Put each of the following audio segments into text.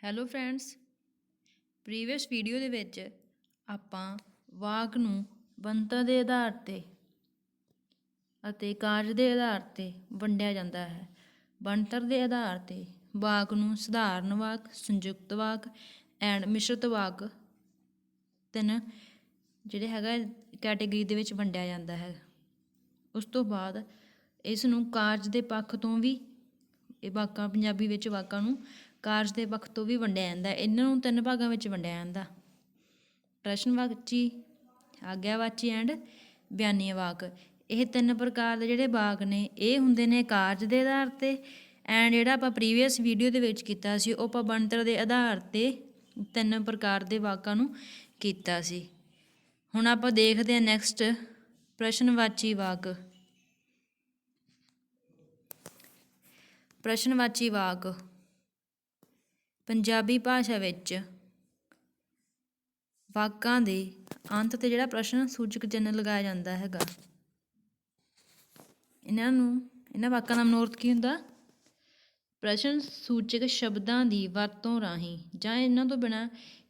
Hello friends, previous video ਦੇ ਵਿੱਚ ਆਪਾਂ ਵਾਕ ਨੂੰ ਬਣਤਰ ਦੇ ਆਧਾਰ 'ਤੇ ਅਤੇ ਕਾਰਜ ਦੇ ਆਧਾਰ 'ਤੇ ਵੰਡਿਆ ਜਾਂਦਾ ਹੈ। ਬਣਤਰ ਦੇ ਆਧਾਰ 'ਤੇ ਵਾਕ ਨੂੰ ਸਧਾਰਨ ਵਾਕ, ਸੰਯੁਕਤ ਵਾਕ ਐਂਡ ਮਿਸ਼ਰਤ ਵਾਕ ਤਿੰਨ ਜਿਹੜੇ ਹੈਗਾ ਕੈਟੇਗਰੀ ਦੇ ਵਿੱਚ ਵੰਡਿਆ ਜਾਂਦਾ ਹੈ। ਉਸ ਤੋਂ ਬਾਅਦ ਇਸ ਨੂੰ ਕਾਰਜ ਦੇ ਪੱਖ ਤੋਂ ਵੀ ਇਹ ਵਾਕਾਂ ਪੰਜਾਬੀ ਵਿੱਚ ਵਾਕਾਂ ਨੂੰ ਕਾਰਜ ਦੇ ਪੱਖ ਤੋਂ ਵੀ ਵੰਡਿਆ ਜਾਂਦਾ। ਇਹਨਾਂ ਨੂੰ ਤਿੰਨ ਭਾਗਾਂ ਵਿੱਚ ਵੰਡਿਆ ਜਾਂਦਾ: ਪ੍ਰਸ਼ਨਵਾਚੀ, ਆਗਿਆਵਾਚੀ ਐਂਡ ਬਿਆਨੀ ਵਾਕ। ਇਹ ਤਿੰਨ ਪ੍ਰਕਾਰ ਦੇ ਜਿਹੜੇ ਵਾਕ ਨੇ ਇਹ ਹੁੰਦੇ ਨੇ ਕਾਰਜ ਦੇ ਆਧਾਰ 'ਤੇ। ਐਂਡ ਜਿਹੜਾ ਆਪਾਂ ਪ੍ਰੀਵੀਅਸ ਵੀਡੀਓ ਦੇ ਵਿੱਚ ਕੀਤਾ ਸੀ ਉਹ ਆਪਾਂ ਬਣਤਰ ਦੇ ਆਧਾਰ 'ਤੇ ਤਿੰਨ ਪ੍ਰਕਾਰ ਦੇ ਵਾਕਾਂ ਨੂੰ ਕੀਤਾ ਸੀ। ਹੁਣ ਆਪਾਂ ਦੇਖਦੇ ਹਾਂ ਨੈਕਸਟ ਪ੍ਰਸ਼ਨਵਾਚੀ ਵਾਕ। ਪ੍ਰਸ਼ਨਵਾਚੀ ਵਾਕ ਪੰਜਾਬੀ ਭਾਸ਼ਾ ਵਿੱਚ ਵਾਕਾਂ ਦੇ ਅੰਤ 'ਤੇ ਜਿਹੜਾ ਪ੍ਰਸ਼ਨ ਸੂਚਕ ਚਿੰਨ੍ਹ ਲਗਾਇਆ ਜਾਂਦਾ ਹੈਗਾ। ਇਹਨਾਂ ਵਾਕਾਂ ਦਾ ਮਨੋਰਥ ਕੀ ਹੁੰਦਾ? ਪ੍ਰਸ਼ਨ ਸੂਚਕ ਸ਼ਬਦਾਂ ਦੀ ਵਰਤੋਂ ਰਾਹੀਂ ਜਾਂ ਇਹਨਾਂ ਤੋਂ ਬਿਨਾਂ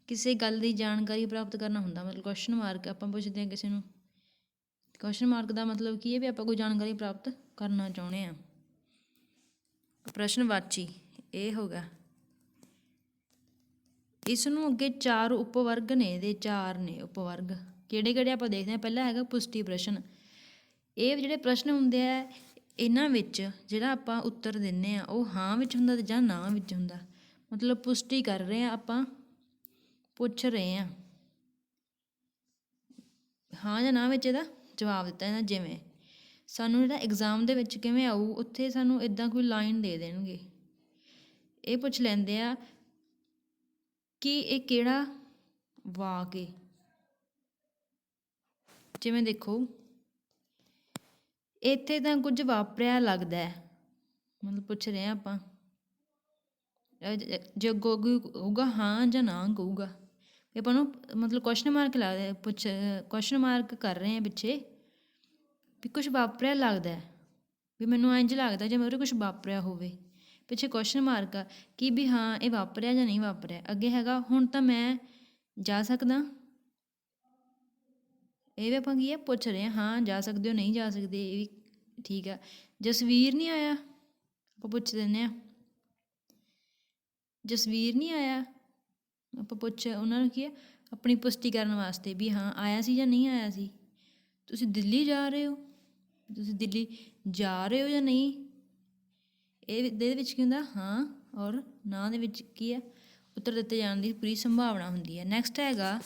ਕਿਸੇ ਗੱਲ ਦੀ ਜਾਣਕਾਰੀ ਪ੍ਰਾਪਤ ਕਰਨਾ ਹੁੰਦਾ। ਮਤਲਬ ਕੁਐਸਚਨ ਮਾਰਕ ਆਪਾਂ ਪੁੱਛਦੇ ਹਾਂ ਕਿਸੇ ਨੂੰ, ਕੁਐਸਚਨ ਮਾਰਕ ਦਾ ਮਤਲਬ ਕੀ ਹੈ ਵੀ ਆਪਾਂ ਕੋਈ ਜਾਣਕਾਰੀ ਪ੍ਰਾਪਤ ਕਰਨਾ ਚਾਹੁੰਦੇ ਹਾਂ। ਪ੍ਰਸ਼ਨਵਾਚੀ ਇਹ ਹੋ ਗਿਆ। ਇਸ ਨੂੰ ਅੱਗੇ ਚਾਰ ਉਪਵਰਗ ਨੇ, ਇਹਦੇ ਚਾਰ ਨੇ ਉਪਵਰਗ। ਕਿਹੜੇ ਕਿਹੜੇ ਆਪਾਂ ਦੇਖਦੇ ਹਾਂ। ਪਹਿਲਾ ਹੈਗਾ ਪੁਸ਼ਟੀ ਪ੍ਰਸ਼ਨ। ਇਹ ਜਿਹੜੇ ਪ੍ਰਸ਼ਨ ਹੁੰਦੇ ਆ ਇਹਨਾਂ ਵਿੱਚ ਜਿਹੜਾ ਆਪਾਂ ਉੱਤਰ ਦਿੰਦੇ ਹਾਂ ਉਹ ਹਾਂ ਵਿੱਚ ਹੁੰਦਾ ਜਾਂ ਨਾ ਵਿੱਚ ਹੁੰਦਾ। ਮਤਲਬ ਪੁਸ਼ਟੀ ਕਰ ਰਹੇ ਹਾਂ, ਆਪਾਂ ਪੁੱਛ ਰਹੇ ਹਾਂ, ਹਾਂ ਜਾਂ ਨਾ ਵਿੱਚ ਇਹਦਾ ਜਵਾਬ ਦਿੱਤਾ ਜਾਂਦਾ। ਜਿਵੇਂ ਸਾਨੂੰ ਜਿਹੜਾ ਐਗਜ਼ਾਮ ਦੇ ਵਿੱਚ ਕਿਵੇਂ ਆਊ, ਉੱਥੇ ਸਾਨੂੰ ਇੱਦਾਂ ਕੋਈ ਲਾਈਨ ਦੇ ਦੇਣਗੇ, ਇਹ ਪੁੱਛ ਲੈਂਦੇ ਆ ਕਿ ਇਹ ਕਿਹੜਾ ਵਾਕ ਹੈ। ਜਿਵੇਂ ਦੇਖੋ ਇੱਥੇ ਤਾਂ ਕੁਝ ਵਾਪਰਿਆ ਲੱਗਦਾ, ਮਤਲਬ ਪੁੱਛ ਰਹੇ ਹਾਂ ਆਪਾਂ, ਜੇ ਅੱਗੋਂ ਹੋਊਗਾ ਹਾਂ ਜਾਂ ਨਾ ਕਹੂਗਾ, ਆਪਾਂ ਨੂੰ ਮਤਲਬ ਕੁਐਸਚਨ ਮਾਰਕ ਲੱਗਦਾ, ਕੁਐਸਚਨ ਮਾਰਕ ਕਰ ਰਹੇ ਹਾਂ ਪਿੱਛੇ ਵੀ ਕੁਛ ਵਾਪਰਿਆ ਲੱਗਦਾ, ਵੀ ਮੈਨੂੰ ਇੰਝ ਲੱਗਦਾ ਜਿਵੇਂ ਉਹਦੇ ਕੁਛ ਵਾਪਰਿਆ ਹੋਵੇ। ਪਿੱਛੇ ਕੁਐਸਚਨ ਮਾਰਕ ਆ ਕਿ ਵੀ ਹਾਂ ਇਹ ਵਾਪਰਿਆ ਜਾਂ ਨਹੀਂ ਵਾਪਰਿਆ। ਅੱਗੇ ਹੈਗਾ ਹੁਣ ਤਾਂ ਮੈਂ ਜਾ ਸਕਦਾ, ਇਹ ਵੀ ਆਪਾਂ ਕੀ ਆ ਪੁੱਛ ਰਹੇ ਹਾਂ ਜਾ ਸਕਦੇ ਹੋ ਨਹੀਂ ਜਾ ਸਕਦੇ, ਇਹ ਵੀ ਠੀਕ ਆ। ਜਸਵੀਰ ਨਹੀਂ ਆਇਆ, ਆਪਾਂ ਪੁੱਛ ਦਿੰਦੇ ਹਾਂ ਜਸਵੀਰ ਨਹੀਂ ਆਇਆ, ਆਪਾਂ ਉਹਨਾਂ ਨੂੰ ਕੀ ਆ ਆਪਣੀ ਪੁਸ਼ਟੀ ਕਰਨ ਵਾਸਤੇ ਵੀ ਹਾਂ ਆਇਆ ਸੀ ਜਾਂ ਨਹੀਂ ਆਇਆ ਸੀ। ਤੁਸੀਂ ਦਿੱਲੀ ਜਾ ਰਹੇ ਹੋ, ਤੁਸੀਂ ਦਿੱਲੀ ਜਾ ਰਹੇ ਹੋ ਜਾਂ ਨਹੀਂ। ਇਹਦੇ ਵਿੱਚ ਕੀ ਹੁੰਦਾ? ਹਾਂ ਔਰ ਨਾ ਦੇ ਵਿੱਚ ਕੀ ਆ ਉੱਤਰ ਦਿੱਤੇ ਜਾਣ ਦੀ ਪੂਰੀ ਸੰਭਾਵਨਾ ਹੁੰਦੀ ਹੈ। ਨੈਕਸਟ ਹੈਗਾ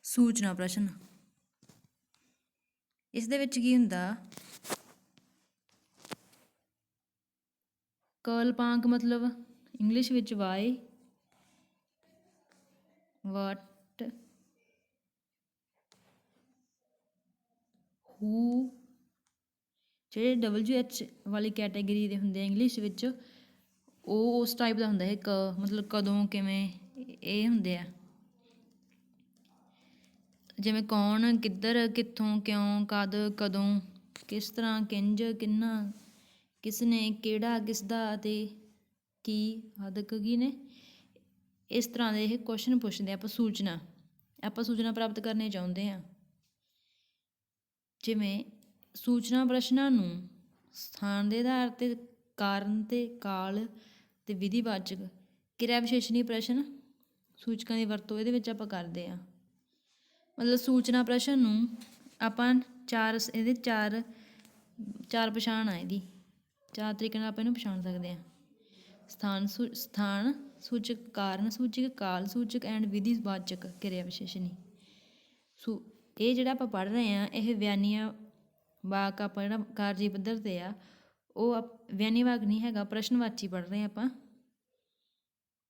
ਸੂਚਨਾ ਪ੍ਰਸ਼ਨ। ਇਸ ਦੇ ਵਿੱਚ ਕੀ ਹੁੰਦਾ? ਕਲਪਾਂਕ ਮਤਲਬ ਇੰਗਲਿਸ਼ ਵਿੱਚ ਵਾਈ, ਵਾਟ, ਹੂ, ਜਿਹੜੇ WH ਵਾਲੀ ਕੈਟੇਗਰੀ ਦੇ ਹੁੰਦੇ ਆ ਇੰਗਲਿਸ਼ ਵਿੱਚ, ਉਹ ਉਸ ਟਾਈਪ ਦਾ ਹੁੰਦਾ ਹੈ। ਮਤਲਬ ਕਦੋਂ, ਕਿਵੇਂ, ਇਹ ਹੁੰਦੇ ਆ। ਜਿਵੇਂ ਕੌਣ, ਕਿੱਧਰ, ਕਿੱਥੋਂ, ਕਿਉਂ, ਕਦ, ਕਦੋਂ, ਕਿਸ ਤਰ੍ਹਾਂ, ਕਿੰਝ, ਕਿੰਨਾ, ਕਿਸ ਨੇ, ਕਿਹੜਾ, ਕਿਸ ਦਾ ਅਤੇ ਕੀ ਆਦਿਕ ਕੀ ਨੇ। ਇਸ ਤਰ੍ਹਾਂ ਦੇ ਇਹ ਕੁਐਸਚਨ ਪੁੱਛਦੇ ਆਪਾਂ ਸੂਚਨਾ ਪ੍ਰਾਪਤ ਕਰਨੀ ਚਾਹੁੰਦੇ ਹਾਂ। ਜਿਵੇਂ ਸੂਚਨਾ ਪ੍ਰਸ਼ਨਾਂ ਨੂੰ ਸਥਾਨ ਦੇ ਆਧਾਰ 'ਤੇ ਕਾਰਨ ਅਤੇ ਕਾਲ ਅਤੇ ਵਿਧੀਵਾਚਕ ਕਿਰਿਆ ਵਿਸ਼ੇਸ਼ਣੀ ਪ੍ਰਸ਼ਨ ਸੂਚਕਾਂ ਦੀ ਵਰਤੋਂ ਇਹਦੇ ਵਿੱਚ ਆਪਾਂ ਕਰਦੇ ਹਾਂ। ਮਤਲਬ ਸੂਚਨਾ ਪ੍ਰਸ਼ਨ ਨੂੰ ਆਪਾਂ ਚਾਰ ਪਛਾਣ ਆ ਇਹਦੀ, ਚਾਰ ਤਰੀਕੇ ਨਾਲ ਆਪਾਂ ਇਹਨੂੰ ਪਛਾਣ ਸਕਦੇ ਹਾਂ: ਸਥਾਨ ਸੂਚਕ, ਕਾਰਨ ਸੂਚਕ, ਕਾਲ ਸੂਚਕ ਐਂਡ ਵਿਧੀਵਾਚਕ ਕਿਰਿਆ ਵਿਸ਼ੇਸ਼ਣੀ। ਇਹ ਜਿਹੜਾ ਆਪਾਂ ਪੜ੍ਹ ਰਹੇ ਹਾਂ ਇਹ ਬਿਆਨੀਆ ਵਾਕ ਆਪਾਂ ਜਿਹੜਾ ਕਾਰਜੀ ਪੱਧਰ 'ਤੇ ਆ ਉਹ ਬਿਆਨੀ ਵਾਕ ਨਹੀਂ ਹੈਗਾ, ਪ੍ਰਸ਼ਨਵਾਚੀ ਪੜ੍ਹ ਰਹੇ ਹਾਂ ਆਪਾਂ।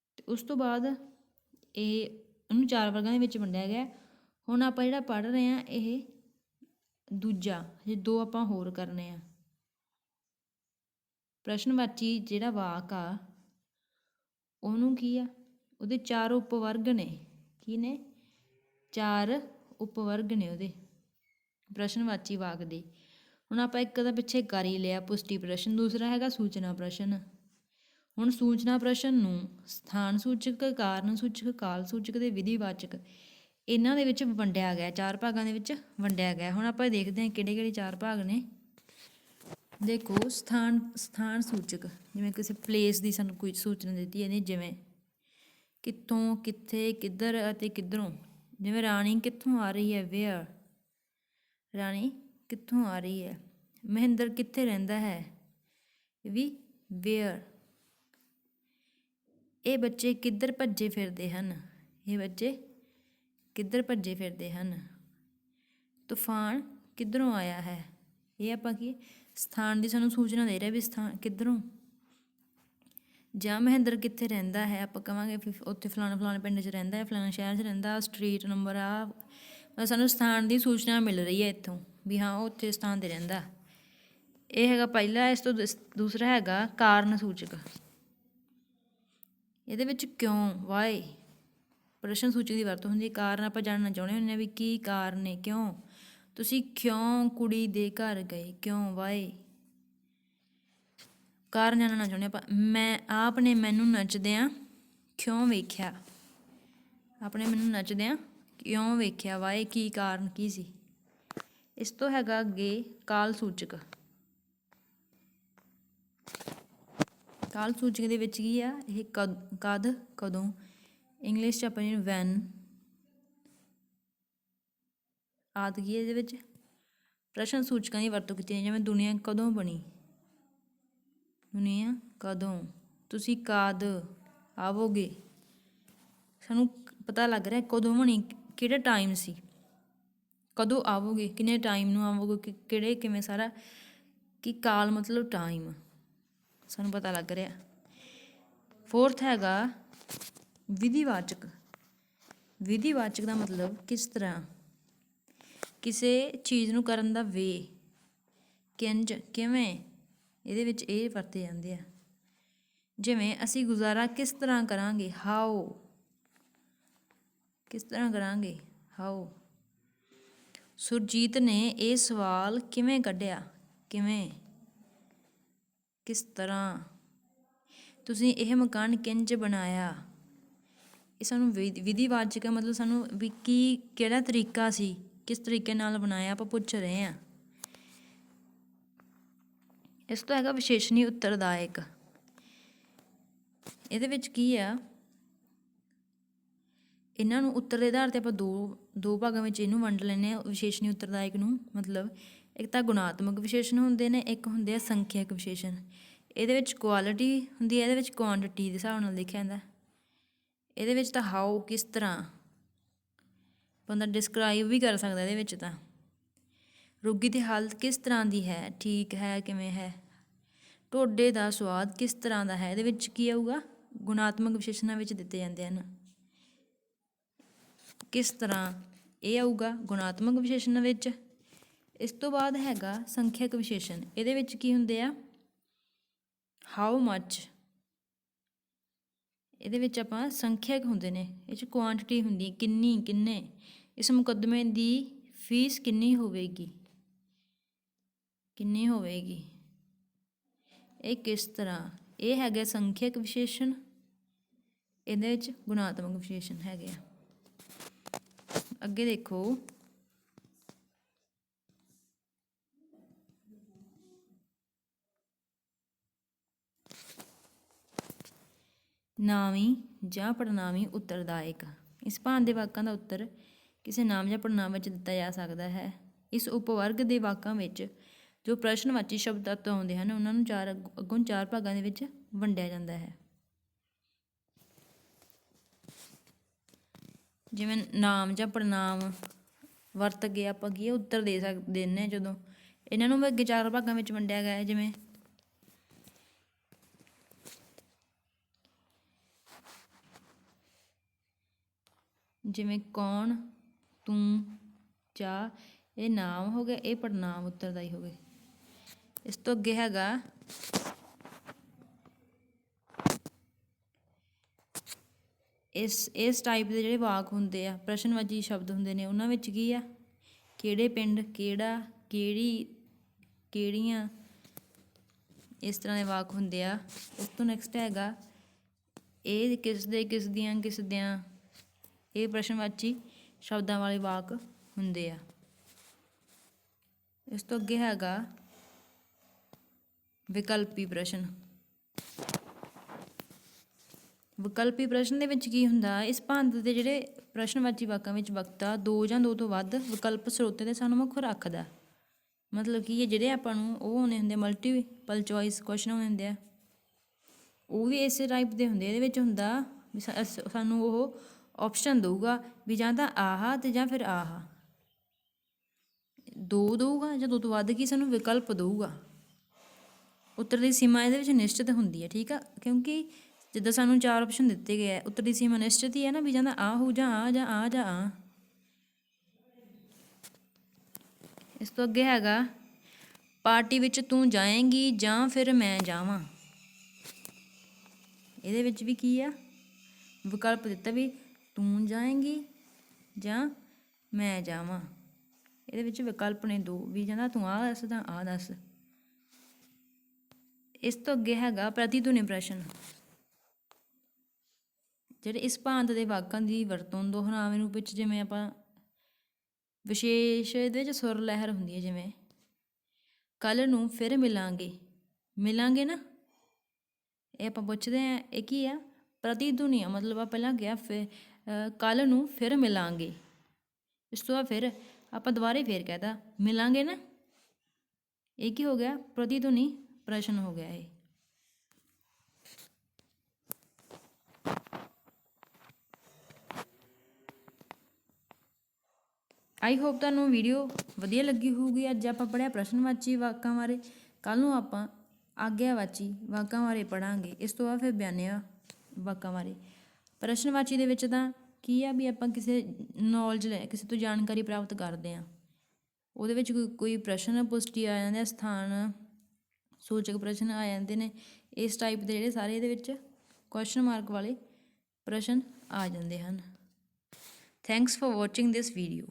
ਅਤੇ ਉਸ ਤੋਂ ਬਾਅਦ ਉਹਨੂੰ ਚਾਰ ਵਰਗਾਂ ਦੇ ਵਿੱਚ ਵੰਡਿਆ ਗਿਆ। ਹੁਣ ਆਪਾਂ ਜਿਹੜਾ ਪੜ੍ਹ ਰਹੇ ਹਾਂ ਇਹ ਦੂਜਾ, ਜੇ ਦੋ ਆਪਾਂ ਹੋਰ ਕਰਨੇ ਆ। ਪ੍ਰਸ਼ਨਵਾਚੀ ਜਿਹੜਾ ਵਾਕ ਆ ਉਹਨੂੰ ਕੀ ਆ, ਉਹਦੇ ਚਾਰ ਉਪਵਰਗ ਨੇ। ਕੀ ਨੇ? ਚਾਰ ਉਪਵਰਗ ਨੇ ਉਹਦੇ ਪ੍ਰਸ਼ਨਵਾਚੀ ਵਾਕ ਦੇ। ਹੁਣ ਆਪਾਂ ਇੱਕ ਦਾ ਪਿੱਛੇ ਕਰ ਹੀ ਲਿਆ ਪੁਸ਼ਟੀ ਪ੍ਰਸ਼ਨ, ਦੂਸਰਾ ਹੈਗਾ ਸੂਚਨਾ ਪ੍ਰਸ਼ਨ। ਹੁਣ ਸੂਚਨਾ ਪ੍ਰਸ਼ਨ ਨੂੰ ਸਥਾਨ ਸੂਚਕ, ਕਾਰਨ ਸੂਚਕ, ਕਾਲ ਸੂਚਕ ਤੇ ਵਿਧੀਵਾਚਕ ਇਹਨਾਂ ਦੇ ਵਿੱਚ ਵੰਡਿਆ ਗਿਆ, 4 ਭਾਗਾਂ ਦੇ ਵਿੱਚ ਵੰਡਿਆ ਗਿਆ। ਹੁਣ ਆਪਾਂ ਦੇਖਦੇ ਹਾਂ ਕਿਹੜੇ ਕਿਹੜੇ 4 ਭਾਗ ਨੇ। ਦੇਖੋ, ਸਥਾਨ ਸੂਚਕ, ਜਿਵੇਂ ਕਿਸੇ ਪਲੇਸ ਦੀ ਸਾਨੂੰ ਕੋਈ ਸੂਚਨਾ ਦਿੱਤੀ ਇਹਨੇ, ਜਿਵੇਂ ਕਿੱਥੋਂ, ਕਿੱਥੇ, ਕਿੱਧਰ ਅਤੇ ਕਿੱਧਰੋਂ। ਜਿਵੇਂ ਰਾਣੀ ਕਿੱਥੋਂ ਆ ਰਹੀ ਹੈ, ਵੇਅਰ, ਰਾਣੀ ਕਿੱਥੋਂ ਆ ਰਹੀ ਹੈ। ਮਹਿੰਦਰ ਕਿੱਥੇ ਰਹਿੰਦਾ ਹੈ, ਇਹ ਵੀ ਵੇਅਰ। ਇਹ ਬੱਚੇ ਕਿੱਧਰ ਭੱਜੇ ਫਿਰਦੇ ਹਨ, ਇਹ ਬੱਚੇ ਕਿੱਧਰ ਭੱਜੇ ਫਿਰਦੇ ਹਨ। ਤੂਫਾਨ ਕਿੱਧਰੋਂ ਆਇਆ ਹੈ, ਇਹ ਆਪਾਂ ਕੀ ਸਥਾਨ ਦੀ ਸਾਨੂੰ ਸੂਚਨਾ ਦੇ ਰਿਹਾ ਵੀ ਸਥਾਨ ਕਿੱਧਰੋਂ। ਜਾਂ ਮਹਿੰਦਰ ਕਿੱਥੇ ਰਹਿੰਦਾ ਹੈ, ਆਪਾਂ ਕਹਾਂਗੇ ਉੱਥੇ ਫਲਾਣੇ ਫਲਾਣੇ ਪਿੰਡ 'ਚ ਰਹਿੰਦਾ ਹੈ, ਫਲਾਣੇ ਸ਼ਹਿਰ 'ਚ ਰਹਿੰਦਾ, ਸਟਰੀਟ ਨੰਬਰ ਆ। ਮਤਲਬ ਸਾਨੂੰ ਸਥਾਨ ਦੀ ਸੂਚਨਾ ਮਿਲ ਰਹੀ ਹੈ ਇੱਥੋਂ ਵੀ ਹਾਂ ਉਹ ਉੱਥੇ ਸਥਾਨ 'ਤੇ ਰਹਿੰਦਾ। ਇਹ ਹੈਗਾ ਪਹਿਲਾ। ਇਸ ਤੋਂ ਦੂਸਰਾ ਹੈਗਾ ਕਾਰਨ ਸੂਚਕ। ਇਹਦੇ ਵਿੱਚ ਕਿਉਂ, ਵਾਈ, ਪ੍ਰਸ਼ਨ ਸੂਚਕ ਦੀ ਵਰਤੋਂ ਹੁੰਦੀ ਹੈ। ਕਾਰਨ ਆਪਾਂ ਜਾਣਨਾ ਚਾਹੁੰਦੇ ਹੁੰਦੇ ਹਾਂ ਵੀ ਕੀ ਕਾਰਨ ਨੇ, ਕਿਉਂ ਤੁਸੀਂ ਕਿਉਂ ਕੁੜੀ ਦੇ ਘਰ ਗਏ, ਕਿਉਂ, ਵਾਈ, ਕਾਰਨ ਜਾਣਨਾ ਚਾਹੁੰਦੇ ਆਪਾਂ। ਆਪ ਨੇ ਮੈਨੂੰ ਨੱਚਦਿਆਂ ਕਿਉਂ ਵੇਖਿਆ, ਆਪਣੇ ਮੈਨੂੰ ਨੱਚਦਿਆਂ ਕਿਉਂ ਵੇਖਿਆ, ਵਾਈ, ਕੀ ਕਾਰਨ ਕੀ ਸੀ। ਇਸ ਤੋਂ ਹੈਗਾ ਅੱਗੇ ਕਾਲ ਸੂਚਕ। ਕਾਲ ਸੂਚਕ ਦੇ ਵਿੱਚ ਕੀ ਆ, ਇਹ ਕਦ, ਕਦੋਂ, ਇੰਗਲਿਸ਼ 'ਚ ਆਪਾਂ ਜਿਹਨੂੰ ਵੈਨ ਆਦਿ ਕੀ ਇਹਦੇ ਵਿੱਚ। ਪ੍ਰਸ਼ਨ ਸੂਚਕਾਂ ਦੀ ਵਰਤੋਂ ਕੀਤੀ ਹੈ, ਜਿਵੇਂ ਦੁਨੀਆ ਕਦੋਂ ਬਣੀ, ਦੁਨੀਆ ਕਦੋਂ, ਤੁਸੀਂ ਕਦ ਆਵੋਗੇ। ਸਾਨੂੰ ਪਤਾ ਲੱਗ ਰਿਹਾ ਕਦੋਂ ਬਣੀ, ਕਿਹੜਾ ਟਾਈਮ ਸੀ, ਕਦੋਂ ਆਵੋਗੇ, ਕਿੰਨੇ ਟਾਈਮ ਨੂੰ ਆਵੋਗੇ, ਕਿਹੜੇ ਕਿਵੇਂ, ਸਾਰਾ ਕਿ ਕਾਲ ਮਤਲਬ ਟਾਈਮ ਸਾਨੂੰ ਪਤਾ ਲੱਗ ਰਿਹਾ। ਫੋਰਥ ਹੈਗਾ ਵਿਧੀਵਾਚਕ। ਵਿਧੀਵਾਚਕ ਦਾ ਮਤਲਬ ਕਿਸ ਤਰ੍ਹਾਂ, ਕਿਸੇ ਚੀਜ਼ ਨੂੰ ਕਰਨ ਦਾ ਵੇ, ਕਿੰਝ, ਕਿਵੇਂ, ਇਹਦੇ ਵਿੱਚ ਇਹ ਵਰਤੇ ਜਾਂਦੇ ਆ। ਜਿਵੇਂ ਅਸੀਂ ਗੁਜ਼ਾਰਾ ਕਿਸ ਤਰ੍ਹਾਂ ਕਰਾਂਗੇ, ਹਾਓ, ਕਿਸ ਤਰ੍ਹਾਂ ਕਰਾਂਗੇ, ਹਾਓ। ਸੁਰਜੀਤ ਨੇ ਇਹ ਸਵਾਲ ਕਿਵੇਂ ਕੱਢਿਆ, ਕਿਵੇਂ, ਕਿਸ ਤਰ੍ਹਾਂ। ਤੁਸੀਂ ਇਹ ਮਕਾਨ ਕਿੰਝ ਬਣਾਇਆ। ਇਹ ਸਾਨੂੰ ਵਿਧੀਵਾਚਕ ਹੈ, ਮਤਲਬ ਸਾਨੂੰ ਵੀ ਕੀ ਕਿਹੜਾ ਤਰੀਕਾ ਸੀ, ਕਿਸ ਤਰੀਕੇ ਨਾਲ ਬਣਾਇਆ, ਆਪਾਂ ਪੁੱਛ ਰਹੇ ਹਾਂ। ਇਸ ਤੋਂ ਹੈਗਾ ਵਿਸ਼ੇਸ਼ਣੀ ਉੱਤਰਦਾਇਕ। ਇਹਦੇ ਵਿੱਚ ਕੀ ਆ, ਇਹਨਾਂ ਨੂੰ ਉੱਤਰ ਦੇ ਆਧਾਰ 'ਤੇ ਆਪਾਂ ਦੋ ਭਾਗਾਂ ਵਿੱਚ ਇਹਨੂੰ ਵੰਡ ਲੈਂਦੇ ਹਾਂ। ਵਿਸ਼ੇਸ਼ਣੀ ਉੱਤਰਦਾਇਕ ਨੂੰ ਮਤਲਬ ਇੱਕ ਤਾਂ ਗੁਣਾਤਮਕ ਵਿਸ਼ੇਸ਼ਣ ਹੁੰਦੇ ਨੇ, ਇੱਕ ਹੁੰਦੇ ਆ ਸੰਖਿਅਕ ਵਿਸ਼ੇਸ਼ਣ। ਇਹਦੇ ਵਿੱਚ ਕੁਆਲਿਟੀ ਹੁੰਦੀ ਹੈ, ਇਹਦੇ ਵਿੱਚ ਕੁਆਂਟਿਟੀ ਦੇ ਹਿਸਾਬ ਨਾਲ ਲਿਖਿਆ ਜਾਂਦਾ। ਇਹਦੇ ਵਿੱਚ ਤਾਂ ਹਾਓ, ਕਿਸ ਤਰ੍ਹਾਂ, ਬੰਦਾ ਡਿਸਕਰਾਈਬ ਵੀ ਕਰ ਸਕਦਾ। ਇਹਦੇ ਵਿੱਚ ਤਾਂ ਰੋਗੀ ਦੀ ਹਾਲਤ ਕਿਸ ਤਰ੍ਹਾਂ ਦੀ ਹੈ, ਠੀਕ ਹੈ, ਕਿਵੇਂ ਹੈ। ਢੋਡੇ ਦਾ ਸਵਾਦ ਕਿਸ ਤਰ੍ਹਾਂ ਦਾ ਹੈ, ਇਹਦੇ ਵਿੱਚ ਕੀ ਆਊਗਾ, ਗੁਣਾਤਮਕ ਵਿਸ਼ੇਸ਼ਣਾਂ ਵਿੱਚ ਦਿੱਤੇ ਜਾਂਦੇ ਹਨ। ਕਿਸ ਤਰ੍ਹਾਂ, ਇਹ ਆਊਗਾ ਗੁਣਾਤਮਕ ਵਿਸ਼ੇਸ਼ਣ ਵਿੱਚ। ਇਸ ਤੋਂ ਬਾਅਦ ਹੈਗਾ ਸੰਖਿਅਕ ਵਿਸ਼ੇਸ਼ਣ। ਇਹਦੇ ਵਿੱਚ ਕੀ ਹੁੰਦੇ ਆ, ਹਾਊ ਮੱਚ, ਇਹਦੇ ਵਿੱਚ ਆਪਾਂ ਸੰਖਿਅਕ ਹੁੰਦੇ ਨੇ, ਇਹ 'ਚ ਕੁਆਂਟਿਟੀ ਹੁੰਦੀ, ਕਿੰਨੀ, ਕਿੰਨੇ, ਇਸ ਮੁਕੱਦਮੇ ਦੀ ਫੀਸ ਕਿੰਨੀ ਹੋਵੇਗੀ, ਕਿੰਨੀ ਹੋਵੇਗੀ, ਇਹ ਕਿਸ ਤਰ੍ਹਾਂ। ਇਹ ਹੈਗਾ ਸੰਖਿਅਕ ਵਿਸ਼ੇਸ਼ਣ, ਇਹਦੇ ਵਿੱਚ ਗੁਣਾਤਮਕ ਵਿਸ਼ੇਸ਼ਣ ਹੈਗੇ ਆ। ਅੱਗੇ ਦੇਖੋ, ਨਾਵੀਂ ਜਾਂ ਪੜਨਾਵੀਂ ਉੱਤਰਦਾਇਕ। ਇਸ ਭਾਂਤ ਦੇ ਵਾਕਾਂ ਦਾ ਉੱਤਰ ਕਿਸੇ ਨਾਮ ਜਾਂ ਪੜਨਾਮ ਵਿੱਚ ਦਿੱਤਾ ਜਾ ਸਕਦਾ ਹੈ। ਇਸ ਉਪਵਰਗ ਦੇ ਵਾਕਾਂ ਵਿੱਚ ਜੋ ਪ੍ਰਸ਼ਨਵਾਚੀ ਸ਼ਬਦ ਤੱਤ ਆਉਂਦੇ ਹਨ, ਉਹਨਾਂ ਨੂੰ ਅੱਗੋਂ 4 ਭਾਗਾਂ ਦੇ ਵਿੱਚ ਵੰਡਿਆ ਜਾਂਦਾ ਹੈ। ਜਿਵੇਂ ਨਾਮ ਜਾਂ ਪੜਨਾਮ ਵਰਤ ਕੇ ਆਪਾਂ ਕੀ ਉੱਤਰ ਦੇ ਦਿੰਦੇ ਹਾਂ, ਜਦੋਂ ਇਹਨਾਂ ਨੂੰ ਵੀ ਅੱਗੇ 4 ਭਾਗਾਂ ਵਿੱਚ ਵੰਡਿਆ ਗਿਆ ਹੈ। ਜਿਵੇਂ ਕੌਣ, ਤੂੰ, ਚਾਹ, ਇਹ ਨਾਮ ਹੋ ਗਏ, ਇਹ ਪੜਨਾਮ ਉੱਤਰਦਾਈ ਹੋ ਗਏ। ਇਸ ਤੋਂ ਅੱਗੇ ਹੈਗਾ ਇਸ ਟਾਈਪ ਦੇ ਜਿਹੜੇ ਵਾਕ ਹੁੰਦੇ ਆ, ਪ੍ਰਸ਼ਨਵਾਚੀ ਸ਼ਬਦ ਹੁੰਦੇ ਨੇ, ਉਹਨਾਂ ਵਿੱਚ ਕੀ ਆ, ਕਿਹੜੇ ਪਿੰਡ, ਕਿਹੜਾ, ਕਿਹੜੀ, ਕਿਹੜੀਆਂ, ਇਸ ਤਰ੍ਹਾਂ ਦੇ ਵਾਕ ਹੁੰਦੇ ਆ। ਉਸ ਤੋਂ ਨੈਕਸਟ ਹੈਗਾ ਇਹ ਕਿਸ ਦੇ, ਕਿਸ ਦੀਆਂ, ਕਿਸ ਦਿਆਂ। ਇਹ ਪ੍ਰਸ਼ਨਵਾਚੀ ਸ਼ਬਦਾਂ ਵਾਲੇ ਵਾਕ ਹੁੰਦੇ ਆ। ਇਸ ਤੋਂ ਅੱਗੇ ਹੈਗਾ ਵਿਕਲਪੀ ਪ੍ਰਸ਼ਨ। ਵਿਕਲਪੀ ਪ੍ਰਸ਼ਨ ਦੇ ਵਿੱਚ ਕੀ ਹੁੰਦਾ, ਇਸ ਭਾਂਤ ਦੇ ਜਿਹੜੇ ਪ੍ਰਸ਼ਨਵਾਚੀ ਵਾਕਾਂ ਵਿੱਚ ਵਕਤਾ ਦੋ ਜਾਂ ਦੋ ਤੋਂ ਵੱਧ ਵਿਕਲਪ ਸਰੋਤੇ ਦੇ ਸਨਮੁਖ ਰੱਖਦਾ। ਮਤਲਬ ਕੀ ਹੈ, ਜਿਹੜੇ ਆਪਾਂ ਨੂੰ ਉਹ ਆਉਂਦੇ ਹੁੰਦੇ ਮਲਟੀਪਲ ਚੋਇਸ ਕੁਐਸਚਨ ਆਉਂਦੇ ਹੁੰਦੇ ਆ, ਉਹ ਵੀ ਇਸੇ ਟਾਈਪ ਦੇ ਹੁੰਦੇ। ਇਹਦੇ ਵਿੱਚ ਹੁੰਦਾ ਵੀ ਸਾਨੂੰ ਉਹ ਆਪਸ਼ਨ ਦਊਗਾ ਵੀ ਜਾਂ ਤਾਂ ਆਹ ਅਤੇ ਜਾਂ ਫਿਰ ਆਹ, ਦੋ ਦਊਗਾ ਜਾਂ ਦੋ ਤੋਂ ਵੱਧ ਕੀ ਸਾਨੂੰ ਵਿਕਲਪ ਦਊਗਾ। ਉੱਤਰ ਦੀ ਸੀਮਾ ਇਹਦੇ ਵਿੱਚ ਨਿਸ਼ਚਿਤ ਹੁੰਦੀ ਹੈ, ਠੀਕ ਆ, ਕਿਉਂਕਿ ਜਿੱਦਾਂ ਸਾਨੂੰ 4 ਆਪਸ਼ਨ ਦਿੱਤੇ ਗਏ ਆ, ਉੱਤਰ ਦੀ ਸੀਮਾ ਨਿਸ਼ਚਿਤ ਹੀ ਹੈ ਨਾ, ਵੀ ਜਾਂ ਤਾਂ ਆਹ ਹੋਊ ਜਾਂ ਆ ਜਾਂ ਆ ਜਾਂ ਆ। ਇਸ ਤੋਂ ਅੱਗੇ ਹੈਗਾ ਪਾਰਟੀ ਵਿੱਚ ਤੂੰ ਜਾਏਂਗੀ ਜਾਂ ਫਿਰ ਮੈਂ ਜਾਵਾਂ। ਇਹਦੇ ਵਿੱਚ ਵੀ ਕੀ ਆ, ਵਿਕਲਪ ਦਿੱਤਾ ਵੀ ਤੂੰ ਜਾਏਂਗੀ ਜਾਂ ਮੈਂ ਜਾਵਾਂ। ਇਹਦੇ ਵਿੱਚ ਵਿਕਲਪ ਨੇ ਦੋ, ਵੀ ਜਾਂ ਤਾਂ ਤੂੰ ਆਹ ਦੱਸ ਜਾਂ ਆਹ ਦੱਸ। ਇਸ ਤੋਂ ਅੱਗੇ ਹੈਗਾ ਪ੍ਰਤੀਧੁਨੀ ਪ੍ਰਸ਼ਨ। ਜਿਹੜੇ ਇਸ ਭਾਂਤ ਦੇ ਵਾਕਾਂ ਦੀ ਵਰਤੋਂ ਦੁਹਰਾਵੇਂ ਰੂਪ ਵਿੱਚ, ਜਿਵੇਂ ਆਪਾਂ ਵਿਸ਼ੇਸ਼ ਇਹਦੇ ਵਿੱਚ ਸੁਰ ਲਹਿਰ ਹੁੰਦੀ ਹੈ, ਜਿਵੇਂ ਕੱਲ੍ਹ ਨੂੰ ਫਿਰ ਮਿਲਾਂਗੇ, ਮਿਲਾਂਗੇ ਨਾ, ਇਹ ਆਪਾਂ ਪੁੱਛਦੇ ਹਾਂ ਇਹ ਕੀ ਆ, ਪ੍ਰਤੀਧੁਨੀ ਆ। ਮਤਲਬ ਆ ਪਹਿਲਾਂ ਗਿਆ ਫਿਰ ਕੱਲ੍ਹ ਨੂੰ ਫਿਰ ਮਿਲਾਂਗੇ, ਇਸ ਤੋਂ ਬਾਅਦ ਫਿਰ ਆਪਾਂ ਦੁਬਾਰੇ ਫਿਰ ਕਹਿਤਾ ਮਿਲਾਂਗੇ ਨਾ, ਇਹ ਕੀ ਹੋ ਗਿਆ, ਪ੍ਰਤੀਧੁਨੀ ਪ੍ਰਸ਼ਨ ਹੋ ਗਿਆ ਇਹ। ਆਈ ਹੋਪ ਤੁਹਾਨੂੰ ਵੀਡੀਓ ਵਧੀਆ ਲੱਗੀ ਹੋਊਗੀ। ਅੱਜ ਆਪਾਂ ਪੜ੍ਹਿਆ ਪ੍ਰਸ਼ਨਵਾਚੀ ਵਾਕਾਂ ਬਾਰੇ, ਕੱਲ੍ਹ ਨੂੰ ਆਪਾਂ ਆਗਿਆਵਾਚੀ ਵਾਕਾਂ ਬਾਰੇ ਪੜ੍ਹਾਂਗੇ। ਇਸ ਤੋਂ ਬਾਅਦ ਫਿਰ ਬਿਆਨਿਆ ਵਾਕਾਂ ਬਾਰੇ। ਪ੍ਰਸ਼ਨਵਾਚੀ ਦੇ ਵਿੱਚ ਤਾਂ ਕੀ ਆ ਵੀ ਆਪਾਂ ਕਿਸੇ ਨੌਲੇਜ ਕਿਸੇ ਤੋਂ ਜਾਣਕਾਰੀ ਪ੍ਰਾਪਤ ਕਰਦੇ ਹਾਂ, ਉਹਦੇ ਵਿੱਚ ਕੋਈ ਪ੍ਰਸ਼ਨ ਪੁਸ਼ਟੀ ਆ ਜਾਂਦੇ ਆ, ਸਥਾਨ ਸੂਚਕ ਪ੍ਰਸ਼ਨ ਆ ਜਾਂਦੇ ਨੇ, ਇਸ ਟਾਈਪ ਦੇ ਜਿਹੜੇ ਸਾਰੇ ਇਹਦੇ ਵਿੱਚ ਕੁਐਸਚਨ ਮਾਰਕ ਵਾਲੇ ਪ੍ਰਸ਼ਨ ਆ ਜਾਂਦੇ ਹਨ। Thanks for watching this video.